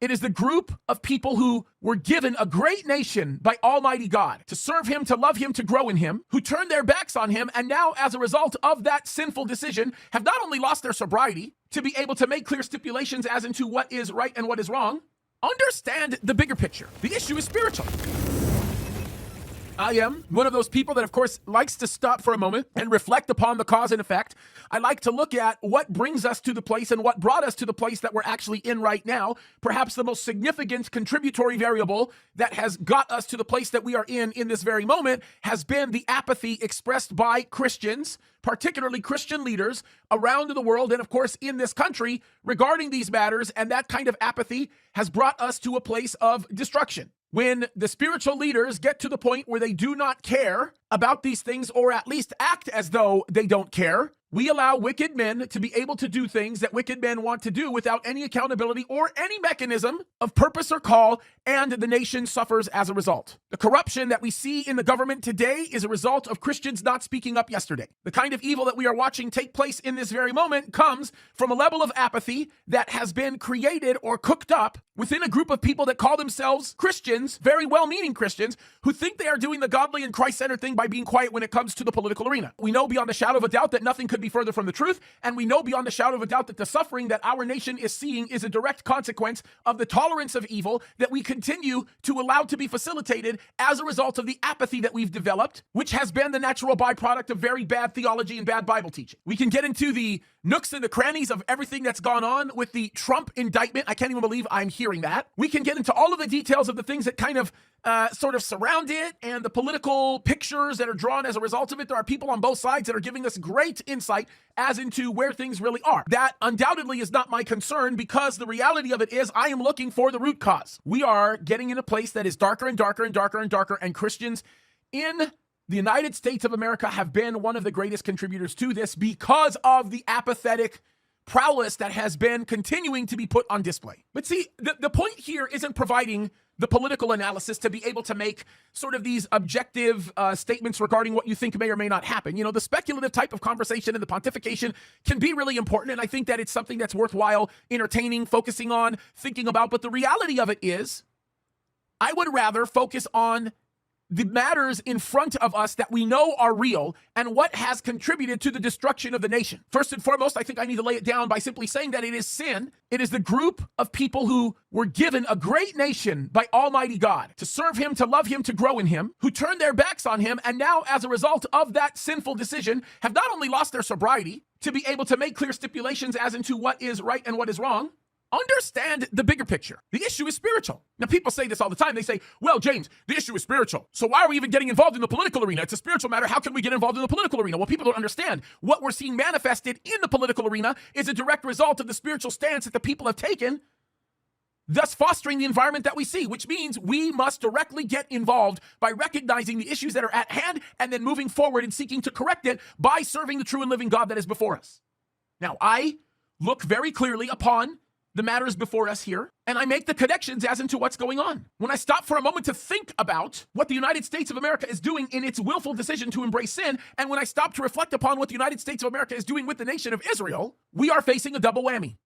It is the group of people who were given a great nation by Almighty God to serve him, to love him, to grow in him, who turned their backs on him, and now as a result of that sinful decision have not only lost their sobriety to be able to make clear stipulations as into what is right and what is wrong. Understand the bigger picture. The issue is spiritual. I am one of those people that, of course, likes to stop for a moment and reflect upon the cause and effect. I like to look at what brings us to the place and what brought us to the place that we're actually in right now. Perhaps the most significant contributory variable that has got us to the place that we are in this very moment has been the apathy expressed by Christians, particularly Christian leaders around the world and, of course, in this country regarding these matters. And that kind of apathy has brought us to a place of destruction. When the spiritual leaders get to the point where they do not care about these things, or at least act as though they don't care, we allow wicked men to be able to do things that wicked men want to do without any accountability or any mechanism of purpose or call, and the nation suffers as a result. The corruption that we see in the government today is a result of Christians not speaking up yesterday. The kind of evil that we are watching take place in this very moment comes from a level of apathy that has been created or cooked up within a group of people that call themselves Christians, very well-meaning Christians, who think they are doing the godly and Christ-centered thing by being quiet when it comes to the political arena. We know beyond a shadow of a doubt that nothing could be further from the truth, and we know beyond a shadow of a doubt that the suffering that our nation is seeing is a direct consequence of the tolerance of evil that we continue to allow to be facilitated as a result of the apathy that we've developed, which has been the natural byproduct of very bad theology and bad Bible teaching. We can get into the nooks and the crannies of everything that's gone on with the Trump indictment. I can't even believe I'm hearing that. We can get into all of the details of the things that kind of sort of surround it and the political pictures that are drawn as a result of it. There are people on both sides that are giving us great insight as into where things really are. That undoubtedly is not my concern, because the reality of it is I am looking for the root cause. We are getting in a place that is darker and darker and darker and darker, and Christians in the United States of America have been one of the greatest contributors to this because of the apathetic prowess that has been continuing to be put on display. But see, the point here isn't providing the political analysis to be able to make sort of these objective statements regarding what you think may or may not happen. You know, the speculative type of conversation and the pontification can be really important, and I think that it's something that's worthwhile entertaining, focusing on, thinking about. But the reality of it is, I would rather focus on the matters in front of us that we know are real and what has contributed to the destruction of the nation. First and foremost, I think I need to lay it down by simply saying that it is sin. It is the group of people who were given a great nation by Almighty God to serve him, to love him, to grow in him, who turned their backs on him, and now as a result of that sinful decision have not only lost their sobriety to be able to make clear stipulations as into what is right and what is wrong. Understand the bigger picture. The issue is spiritual. Now, people say this all the time. They say, well, James, the issue is spiritual. So why are we even getting involved in the political arena? It's a spiritual matter. How can we get involved in the political arena? Well, people don't understand. What we're seeing manifested in the political arena is a direct result of the spiritual stance that the people have taken, thus fostering the environment that we see, which means we must directly get involved by recognizing the issues that are at hand and then moving forward and seeking to correct it by serving the true and living God that is before us. Now, I look very clearly upon the matters before us here, and I make the connections as into what's going on. When I stop for a moment to think about what the United States of America is doing in its willful decision to embrace sin, and when I stop to reflect upon what the United States of America is doing with the nation of Israel, we are facing a double whammy.